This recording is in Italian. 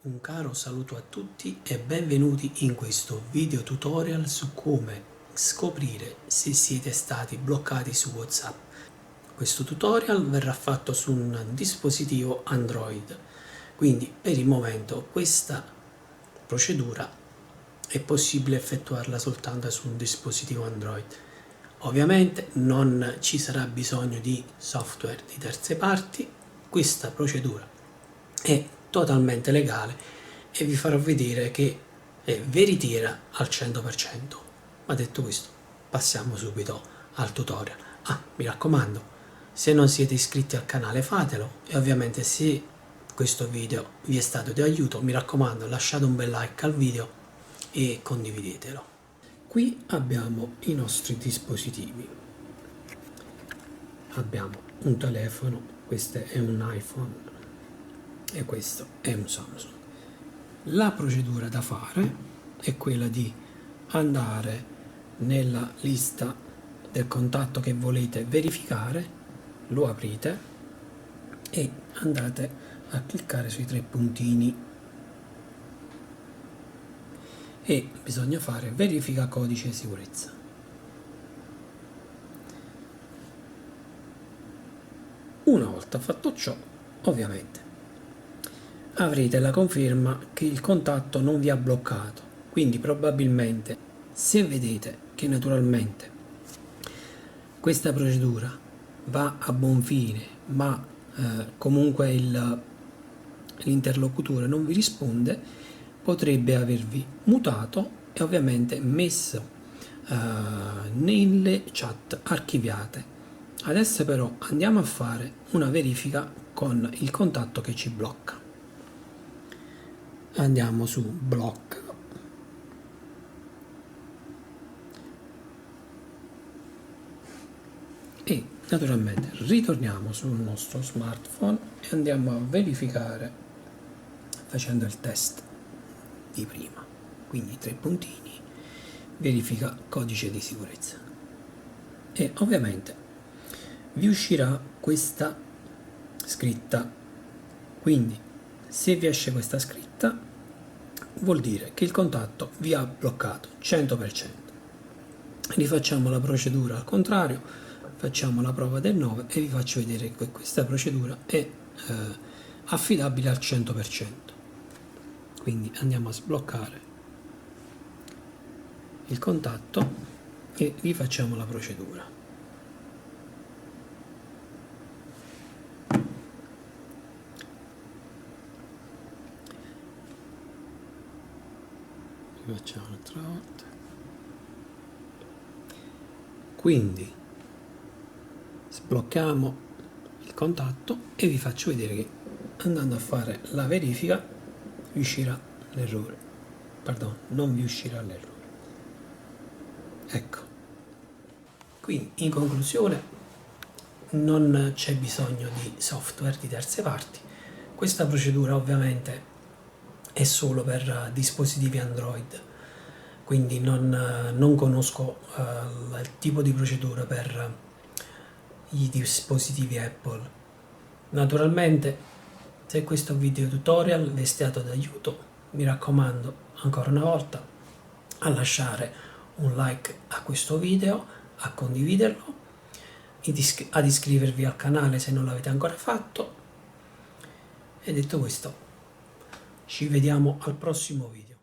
Un caro saluto a tutti e benvenuti in questo video tutorial su come scoprire se siete stati bloccati su WhatsApp. Questo tutorial verrà fatto su un dispositivo Android, quindi per il momento questa procedura è possibile effettuarla soltanto su un dispositivo Android. Ovviamente non ci sarà bisogno di software di terze parti, questa procedura è totalmente legale e vi farò vedere che è veritiera al 100%. Ma detto questo, passiamo subito al tutorial. Mi raccomando, se non siete iscritti al canale fatelo, e ovviamente se questo video vi è stato di aiuto, mi raccomando, lasciate un bel like al video e condividetelo. Qui abbiamo i nostri dispositivi. Abbiamo un telefono, questo è un iPhone e questo è un Samsung. La procedura da fare è quella di andare nella lista del contatto che volete verificare, lo aprite e andate a cliccare sui tre puntini e bisogna fare verifica codice sicurezza. Una volta fatto ciò, ovviamente avrete la conferma che il contatto non vi ha bloccato, quindi probabilmente se vedete che naturalmente questa procedura va a buon fine ma comunque l'interlocutore non vi risponde, potrebbe avervi mutato e ovviamente messo nelle chat archiviate. Adesso però andiamo a fare una verifica con il contatto che ci blocca. Andiamo su blocca e naturalmente ritorniamo sul nostro smartphone e andiamo a verificare facendo il test di prima, quindi tre puntini, verifica codice di sicurezza e ovviamente vi uscirà questa scritta. Quindi se vi esce questa scritta vuol dire che il contatto vi ha bloccato 100%. Rifacciamo la procedura al contrario, facciamo la prova del 9 e vi faccio vedere che questa procedura è affidabile al 100%. Quindi andiamo a sbloccare il contatto e rifacciamo la procedura. Facciamo un'altra volta. Quindi sblocchiamo il contatto e vi faccio vedere che andando a fare la verifica vi uscirà l'errore. Pardon, non vi uscirà l'errore. Ecco. Quindi in conclusione non c'è bisogno di software di terze parti. Questa procedura ovviamente è solo per dispositivi Android, quindi non conosco il tipo di procedura per i dispositivi Apple. Naturalmente, se questo video tutorial vi è stato d'aiuto, mi raccomando ancora una volta a lasciare un like a questo video, a condividerlo, ad iscrivervi al canale se non l'avete ancora fatto. E detto questo, ci vediamo al prossimo video.